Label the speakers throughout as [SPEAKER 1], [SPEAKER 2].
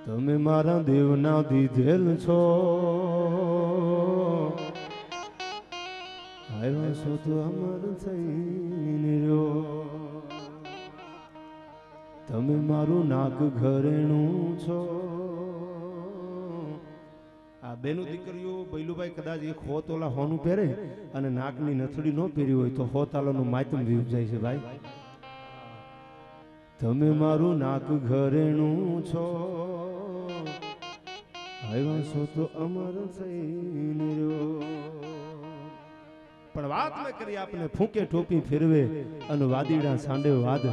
[SPEAKER 1] તમે મારા દેવના દીધેલ છો, આવ્યા છો તો અમર થઈને રહ્યો. તમે મારું નાક ઘરેણું છો. આ બેનું દીકરીઓ બૈલુભાઈ કદાચ એક હો તોલા હોનું પહેરે અને નાકની નથડી ન પહેરી હોય તો હો તાલાનું માયતમ વીવ જાય છે ભાઈ. તમે મારું નાક ઘરેણું છો, આવ્યા છો તો અમર થઈને રહ્યો. પણ વાત ન કરી આપને ફૂંકે ટોપી ફેરવે અને વાદીડા સાંડે વાદ,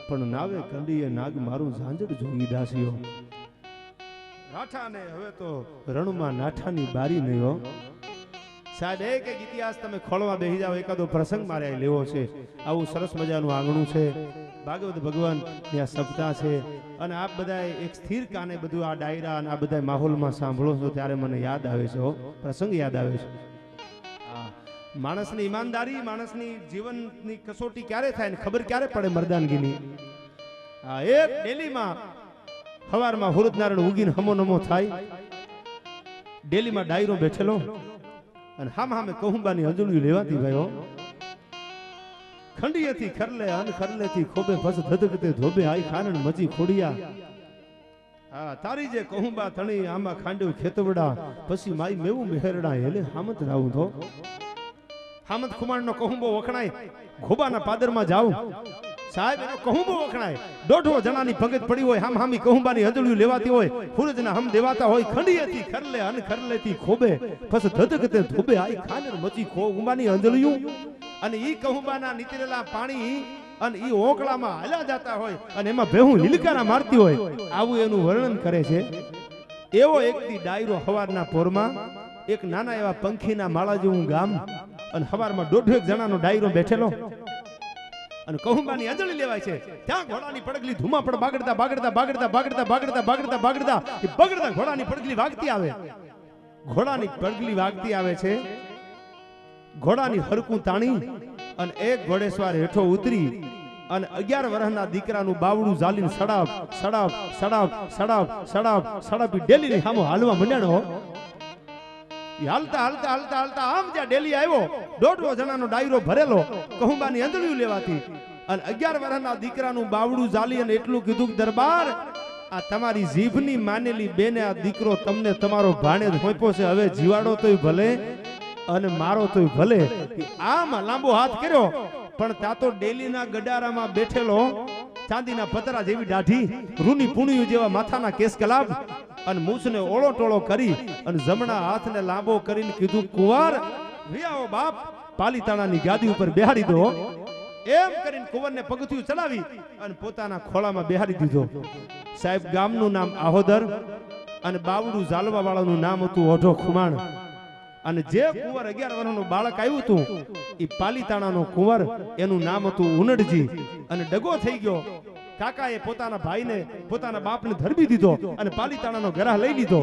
[SPEAKER 1] પણ નાવે કંડીએ નાગ મારું ઝાંઝડ જોઈ દાસીઓ. નાઠાને હવે તો રણમાં નાઠાની બારી નહીં હો સાહેબ. એક ઇતિહાસ તમે ખોળવા બેસી જાઓ, એકાદો પ્રસંગ મારે લેવો છે. આવું સરસ મજાનું આંગણું છે, ભાગવત ભગવાન ત્યાં સપ્તાહ છે, અને આપ બધા એક સ્થિર કાને બધું આ ડાયરા અને આ બધા માહોલમાં સાંભળો છો ત્યારે મને યાદ આવે છે, પ્રસંગ યાદ આવે છે. માણસની ઈમાનદારી, માણસની જીવનની કસોટી ક્યારે થાય ને ખબર ક્યારે પડે મર્દાનગીની. એક ડેલીમાં સવારમાં હુરદનારાયણ ઉગીને હમો નમો થાય, ડેલીમાં ડાયરો બેઠેલો અને હામે કહુંબાની અંજળિયું લેવાતી ભાઈઓ. ખંડીએથી ખરલે અન ખરલેથી ખોબે ફસ ધધકતે ધોબે આઈ ખાનણ મજી ખોડિયા. હા તારી જે કહુંબા તણી આમાં ખાંડ્યું ખેતવડા, પછી માઈ મેવું મેહરડા હેલે હામત રાવું તો. હામત ખુમાણનો કહુંબો વખણાય, ઘોબાના પાદરમાં જાવ સાહેબ, એનો કહુંબો વખણાય. 150 જણાની પગત પડી હોય, હામી કહુંબાની અંજળિયું લેવાતી હોય, હુરજના હમ દેવાતા હોય. ખંડીએથી ખરલે અન ખરલેથી ખોબે ફસ ધધકતે ધોબે આઈ ખાનણ મજી કહુંબાની અંજળિયું. અને ઈ કહુંબાના નીતરેલા પાણી અને ઈ ઓકળામાં હાલ્યા જતા હોય અને એમાં ભેહું હિલકારા મારતી હોય, આવું એનું વર્ણન કરે છે. એવો એકથી ડાયરો હવારના પોરમાં, એક નાના એવા પંખીના માળા જેવું ગામ, અને હવારમાં 150 જણાનો ડાયરો બેઠેલો અને કહુંબાની અંજળી લેવાય છે. ત્યાં ઘોડાની પડગલી ધુમા પડ બાગડતા બાગડતા બાગડતા બાગડતા બાગડતા બાગડતા બાગડતા એ બગડતા ઘોડાની પડગલી વાગતી આવે. ઘોડાની પડગલી વાગતી આવે છે. ઘોડાની હરકું તાણી અને એક ઘોડેસવાર હેઠો ઉતરી અને 11 વર્ષના દીકરાનું બાવડું ઝાલીને સડાપ સડાપ સડાપ સડાપ સડાપ સડાપી ડેલીની સામો હાલવા મંડ્યાનો. હાલતા હાલતા હાલતા હાલતા આમ જ્યાં ડેલી આવ્યો, 150 જણાનો ડાયરો ભરેલો, કહુંબાની અંજળિયું લેવાતી અને 11 વર્ષના દીકરાનું બાવડું ઝાલી અને એટલું કીધું કે દરબાર, આ તમારી જીભની માનેલી બેને આ દીકરો તમને તમારો ભાણેજ હોંપ્યો છે, હવે જીવાડો તોય ભલે અને મારો તોય ભલે. આમ લાંબો હાથ કર્યો, પણ ત્યાં તો ડેલીના ગડારામાં બેઠેલો ચાંદીના પતરા જેવી દાઢી, રૂની પૂણિયું જેવા માથાના કેસ કલાબ અને મૂછને ઓળો ટોળો કરી અને જમણા હાથને લાંબો કરીને કીધું, કુંવર વિયાઓ બાપ, પાલીતાણાની ગાદી ઉપર બેહાડી દો. એમ કરીને કુંવરને પગથિયું ચડાવી અને પોતાના ખોળામાં બેહાડી દીધો. સાહેબ ગામનું નામ આહોદર અને બાવડું ઝાલવા વાળાનું નામ હતું ઓઢો ખુમાણ. અને જે કુંવર 11 વર્ષનું બાળક આવ્યું હતું એ પાલીતાણાનો કુંવર, એનું નામ હતું ઉનડજી. અને ડગો થઈ ગયો, કાકાએ પોતાના ભાઈને પોતાના બાપને ધરબી દીધો અને પાલીતાણાનો ગરાહ લઈ લીધો.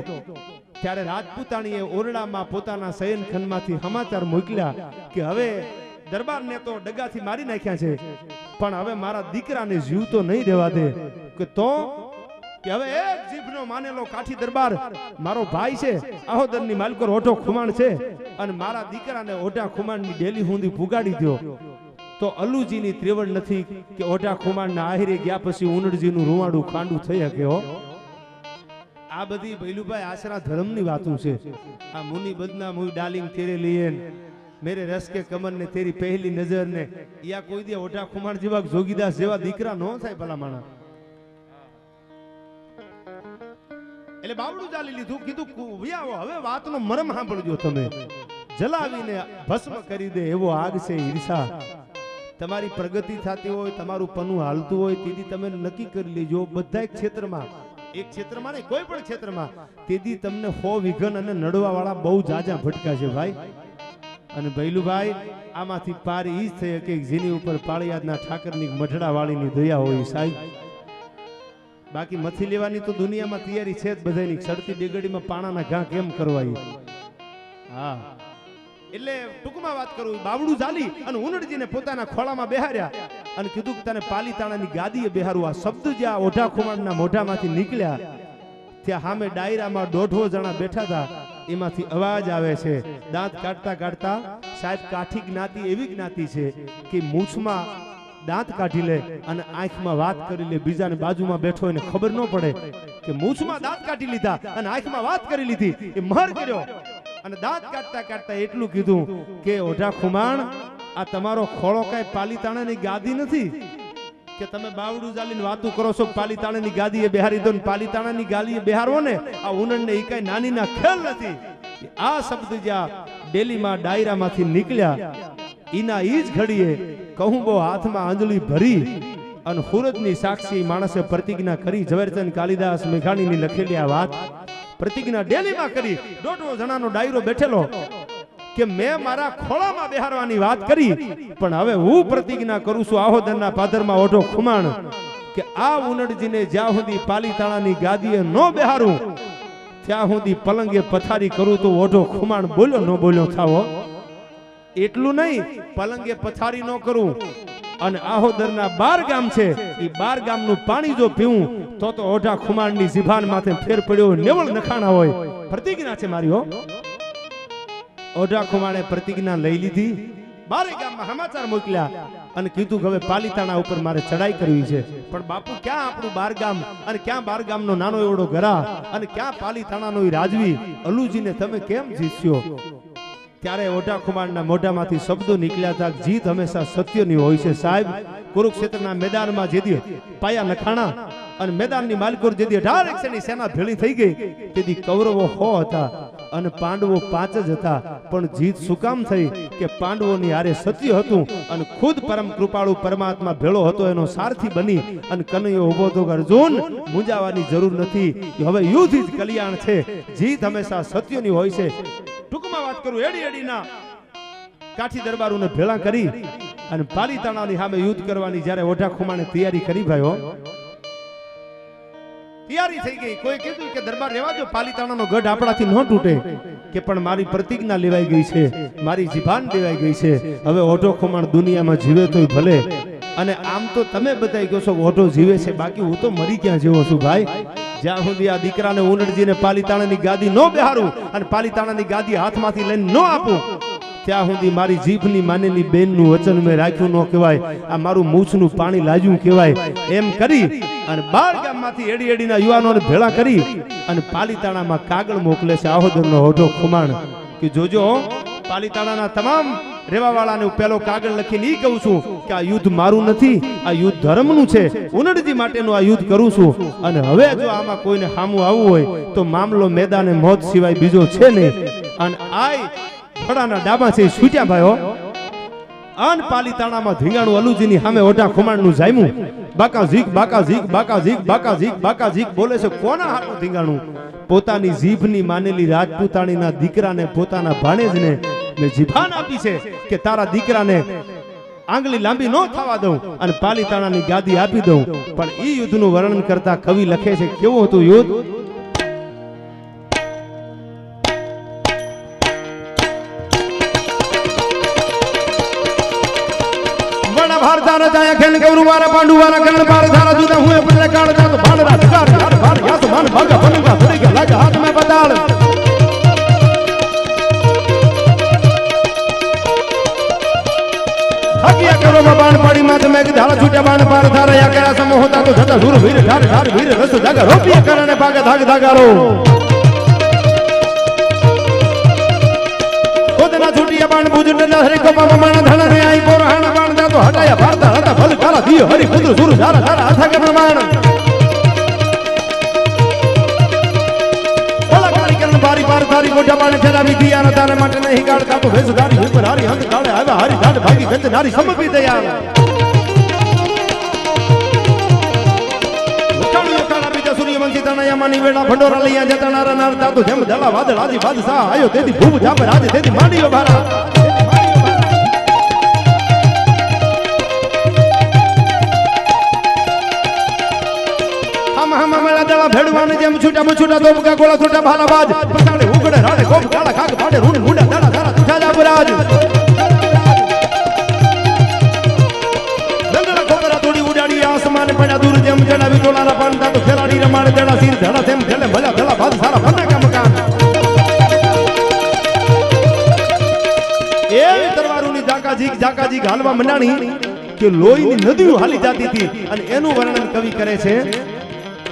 [SPEAKER 1] ત્યારે રાજપૂતાણીએ ઓરડામાં પોતાના શયનખંડમાંથી સમાચાર મોકલ્યા કે હવે દરબારને તો ડગાથી મારી નાખ્યા છે, પણ હવે મારા દીકરાને જીવ તો નહીં રહેવા દે. કે તો કે હવે એક જીભનો માનેલો કાઠી દરબાર મારો ભાઈ છે, આહોદરની માલકોર ઓઢો ખુમાણ છે, અને મારા દીકરાને ઓઢા ખુમાણની ડેલી સુધી પુગાડી દો. તો અલુજીની ત્રેવડ નથી કે ઓઢા ખુમાણના આહિરે ગયા પછી ઉનડજીનું રૂવાડું ખાંડું થઈ શકે. હો આ બધી ભૈલુભાઈ આશરા ધર્મની વાતું છે. આ મુનિ બદના મુઈ ડાલિંગ તેરે લીએ, મેરે રસ કે કમર ને તેરી પહેલી નજર ને, યા કોઈ દે ઓઢા ખુમાણ જેવા જોગીદાસ જેવા દીકરા ન થાય ભલા માણા. એટલે બાવડું ચાલી લીધું, કીધું હવે વાતનો મરમ સાંભળજો તમે. જલાવીને ભસ્મ કરી દે એવો આગ છે ઈર્ષા. તમારી પ્રગતિ થતી હોય, તમારું પનું હાલતું હોય, તેથી તમે નક્કી કરી લેજો બધા ક્ષેત્રમાં, એક ક્ષેત્રમાં નહીં કોઈ પણ ક્ષેત્રમાં, તેથી તમને 100 વિઘન અને નડવા વાળા બહુ જાજા ભટકા છે ભાઈ. અને ભૈલુભાઈ આમાંથી પાર ઈ જ થઈ કે જેની ઉપર પાળિયાદના ઠાકરની મઢડા વાળીની દયા હોય સાહેબ. બાકી મથી લેવાની તો દુનિયામાં તૈયારી છે જ બધાની. સડતી ડેગડીમાં પાણાના ઘા કેમ કરવાય. હા એટલે ટૂંકમાં વાત કરું, બાવડું ઝાલી અને ઉનડજીને પોતાના ખોળામાં બેહાર્યા અને કીધું કે તને પાલીતાણાની ગાદીએ બેહારું. આ શબ્દ જે આ ઓઢા ખુમાણના મોઢામાંથી નીકળ્યા ત્યાં સામે ડાયરામાં 150 જણા બેઠા હતા. એમાંથી અવાજ આવે છે, દાંત કાઢતા કાઢતા, સાહેબ કાઠી જ્ઞાતિ એવી જ્ઞાતિ છે કે મૂછમાં દાંત કાઢી લે અને આંખમાં વાત કરી લે. બીજાને બાજુમાં બેઠો એને ખબર ન પડે કે મૂછમાં દાંત કાઢી લીધા અને આંખમાં વાત કરી લીધી. એ મર કર્યો અને દાંત કાઢતા કાઢતા એટલું કીધું કે ઓઢા ખુમાણ, આ તમારો ખોળો કઈ પાલીતાણાની ગાદી નથી કે તમે બાવડું જાલીને વાતું કરો છો. પાલીતાણાની ગાદી એ બેહારી દો ને પાલીતાણાની ગાલી એ બેહારવો ને, આ ઉનડને એ કઈ નાનીના ખેલ નથી. આ શબ્દ જ્યાં ડેલીમાં ડાયરામાંથી નીકળ્યા ઈના ઈ જ ઘડીએ કહુંબો હાથમાં આંજળી ભરી અને હુરજની સાક્ષી માણસે પ્રતિજ્ઞા કરી. ઝવેરચંદ કાલિદાસ મેઘાણીની લખેલી આ વાત પ્રતિજ્ઞા ડેલીમાં કરી. 150 જણાનો ડાયરો બેઠેલો કે મેં મારા ખોળામાં બેહારવાની વાત કરી, પણ હવે હું પ્રતિજ્ઞા કરું છું આહોદરના પાદરમાં ઓઢો ખુમાણ કે આ ઉનડજીને જ્યાં સુધી પાલીતાણાની ગાદીએ ન બેહારું ત્યાં સુધી પલંગે પથારી કરું તો ઓઢો ખુમાણ બોલ્યો ન બોલ્યો થાવો. એટલું નહીં, પલંગે પથારી ન કરું અને આહોદરના 12 ગામ છે એ 12 ગામનું પાણી જો પીવું તો ઓઢા ખુમાણની જીભાન માથે ફેર પડ્યો 90 નખાણા હોય. પ્રતિજ્ઞા છે મારી હો. ઓઢા ખુમાણે પ્રતિજ્ઞા લઈ લીધી. 12 ગામમાં સમાચાર મોકલ્યા અને કીધું કે હવે પાલીતાણા ઉપર મારે ચડાઈ કરવી છે. પણ બાપુ ક્યાં આપણું 12 ગામ અને ક્યાં 12 ગામનો નાનો એવડો ગરા અને ક્યાં પાલીતાણાનો રાજવી અલુજીને તમે કેમ જીત્યો? ત્યારે ઓઢા ખુમાણના મોઢામાંથી શબ્દો નીકળ્યા હતા, જીત હંમેશા સત્યની હોય છે સાહેબ. કુરુક્ષેત્રના મેદાનમાં જેદી પાયા નખાણા અને મેદાનની માલકોર જેદી 18 ની સેના ભેળી થઈ ગઈ તેથી કૌરવો 100 હતા અને પાંડવો 5 જ હતા. પણ જીત શું કામ થઈ કે પાંડવોની હારે સત્ય હતું અને ખુદ પરમ કૃપાળુ પરમાત્મા ભેળો હતો એનો સારથી બની અને કનૈયો ઉભો તો અર્જુન મૂંઝાવાની જરૂર નથી, હવે યુદ્ધ જ કલ્યાણ છે. જીત હંમેશા સત્યની હોય છે. ટૂંકમાં વાત કરું, એડી એડીના કાઠી દરબારોને ભેળા કરી અને પાલીતાણાની સામે યુદ્ધ કરવાની જ્યારે ઓઢા ખુમાણે તૈયારી કરી ભાઈઓ, તૈયારી થઈ ગઈ. કોઈ કીધું કે દરબાર રહેવા દો, પાલીતાણાનો ગઢ આપણાથી ન તૂટે કે પણ મારી પ્રતિજ્ઞા લેવાઈ ગઈ છે, મારી જીભાન લેવાઈ ગઈ છે. હવે ઓઢો ખુમાણ દુનિયામાં જીવે તોય ભલે, અને આમ તો તમે બધાય કહો છો ઓઢો જીવે છે, બાકી હું તો મરી ક્યાં જેવો છું ભાઈ. જ્યાં સુધી આ દીકરાને ઉનડજીને પાલીતાણાની ગાદી ન બેહારું અને પાલીતાણાની ગાદી હાથમાંથી લઈને ન આપું ત્યાં સુધી મારી જીભની માનેલી બેનનું વચન મેં રાખ્યું ન કહેવાય, આ મારું મૂછનું પાણી લાજ્યું કહેવાય. એમ કરી અને 12 ગામમાંથી એડી એડીના યુવાનોને ભેળા કરી અને પાલીતાણામાં કાગળ મોકલે છે આહોદરનો ઓઢો ખુમાણ કે જોજો પાલીતાણાના તમામ રેવાવાળાને પેલો કાગળ લખીને ઈ કહું છું કે આ યુદ્ધ મારું નથી, આ યુદ્ધ ધર્મનું છે. ઉનડજી માટેનું આ યુદ્ધ કરું છું અને હવે જો આમાં કોઈને સામું આવવું હોય તો મામલો મેદાને મોત સિવાય બીજો છે નહીં. અને આય ફળાના ડાબા છે છૂટ્યા ભાઈઓ. અન પાલીતાણામાં ધીંગાણું અલુજીની સામે ઓઢા ખુમાણનું જામ્યું. બાકા ઝીક બાકા ઝીક બાકા ઝીક બાકા ઝીક બાકા ઝીક બોલે છે. કોના હાથનું ધીંગાણું? પોતાની જીભની માનેલી રાજપૂતાણીના દીકરાને, પોતાના ભાણેજને મેં જીભાન આપી છે કે તારા દીકરાને આંગળી લાંબી ન થવા દઉં અને પાલીતાણાની ગાદી આપી દઉં. પણ ઈ યુદ્ધનું વર્ણન કરતા કવિ લખે છે કેવું હતું યુદ્ધ? ભારતાના જાયા ખેલ ગૌરવારા પાંડુવારા કર્ણ ભારતાના જુદા હુએ પડલે કાળ જાતો ભાણરા ઠગાર યાર ભાર યાસ માન ભાગા બનગા થોડી કે લાગે હાથ મે બતાળ. હકિયા કરો બાણ પાડી માથે મે કે ધારા છૂટ્યા બાણ પાર ધારા યા કરા સમો હોતા તો જતા દૂર વીર ધાર ધાર વીર રસ જાગા રોપિયા કરણે ભાગે ધાગ ધાગારો ઓદના છૂટિયા બાણ બુજડના હરી કોપા માણ ધણ રે આઈ પોરહાણ બાણ તો હટાયા ભારતા હતા ભલ કાલા દિયો હરી પુત્ર સુર ધારા ધારા આથા કે પ્રમાણ ઓલા કાળી કરણ બારી પાર ધારી મોઢા બાણ ફેરાવી દિયા ન તારે માટે નહીં કાળતા તો વેસ ધારી ઉપર હારી હંત કાળે આવ્યા હારી ધાડ ભાગી ગંજ નારી સમપી દયા ઉકાળ્યો કાળા બીજા સૂર્યવંશી તણયા માની વેળા ભંડોરા લઈયા જતા નારા નારતા તો જેમ દલા વાદળ આજી બાદશાહ આયો તેથી ભૂપ જાપર આજે તેથી માંડીયો ભારા ભેડવાને જેમ છૂટા મુછૂટા તોપકા ગોળા છૂટા ભાલા બાજ પસાડે ઉગડે રાડે ગોપ કાળા ખાગ પાડે રૂડ મુંડા દાડા દાડા તુઠા જાબરાજ દંડલા ખોબરા થોડી ઉડાડી આસમાને પડ્યા દૂર જેમ જણાવી ટોળાના પાણતા તો ખેલાડી રમાડે તેડા સિર ધડા તેમ ધલે ભલા ધલા ભાત સારા બના કા મકાન એવી તરવારોની જાકાજી હાલવા મંડાણી કે લોહીની નદીઓ હાલી જાતી હતી અને એનું વર્ણન કવિ કરે છે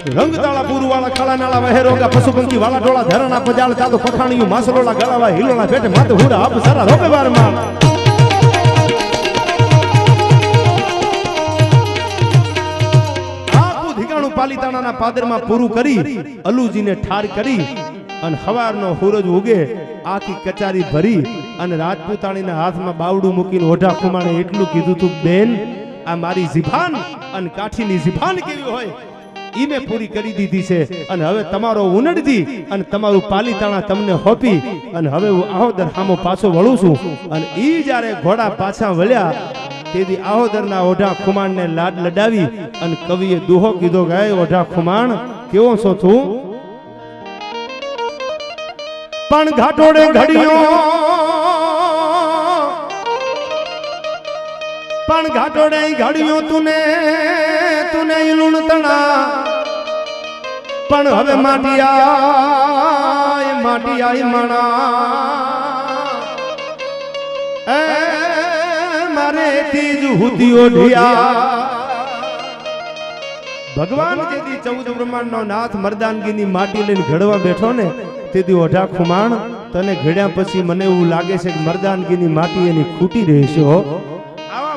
[SPEAKER 1] રંગતાળા પૂરુ વાળા કાળા નાળા વહેરોગા પશુપંખી વાળા ડોળા ધરણા પજાળ ચાતો પખાણીયું માસલોળા ગળાવા હિલોળા પેટે માથે હુરા આપ સારા રોપે વારમાં આખું ઠીકાણું પાલીતાણાના પાદરમાં પૂરું કરી અલુજીને ઠાર કરી અને હવારનો સૂરજ ઉગે આખી કચારી ભરી અને રાજપૂતાણીના હાથમાં બાવડું મૂકીને ઓઢા ખુમાણે એટલું કીધું તું બેન આ મારી જીભાન અને કાઠીની જીભાન કેવી હોય ઈ મેં પૂરી કરી દીધી છે અને હવે તમારો ઉનડજી અને તમારું પાલીતાણા તમને હોપી અને હવે હું આહોદર સામો પાછો વળું છું અને ઈ જ્યારે ઘોડા પાછા વળ્યા તેથી આહોદરના ઓઢા ખુમાણને લાડ લડાવી અને કવિએ દુહો કીધો ગાય ઓઢા ખુમાણ કેવો છો તું પણ ઘાટોડે ઘડિયો પણ ઘાટોડે ઘડિયો તુને લુણ તણા પણ હવે માટિયા માણા એ મારે તીજ હુતી ઓઢિયા ભગવાન જેથી 14 બ્રહ્માંડનો નાથ મર્દાનગીની માટી લઈને ઘડવા બેઠો ને તેથી ઓઢા ખુમાણ તને ઘડ્યા પછી મને એવું લાગે છે કે મર્દાનગીની માટી એની ખૂટી રહેશે આવા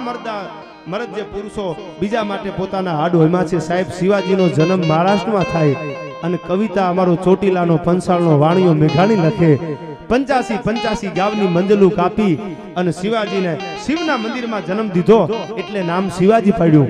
[SPEAKER 1] મરદ જે પુરુષો બીજા માટે પોતાના હાડ હોયમાં છે સાહેબ શિવાજીનો જન્મ મહારાષ્ટ્રમાં થાય અને કવિતા અમારો ચોટીલાનો પંચાળનો વાણીઓ મેઘાણી લખે 85 ગાવની મંજલું કાપી અને શિવાજીને શિવના મંદિરમાં જન્મ દીધો એટલે નામ શિવાજી પાડ્યું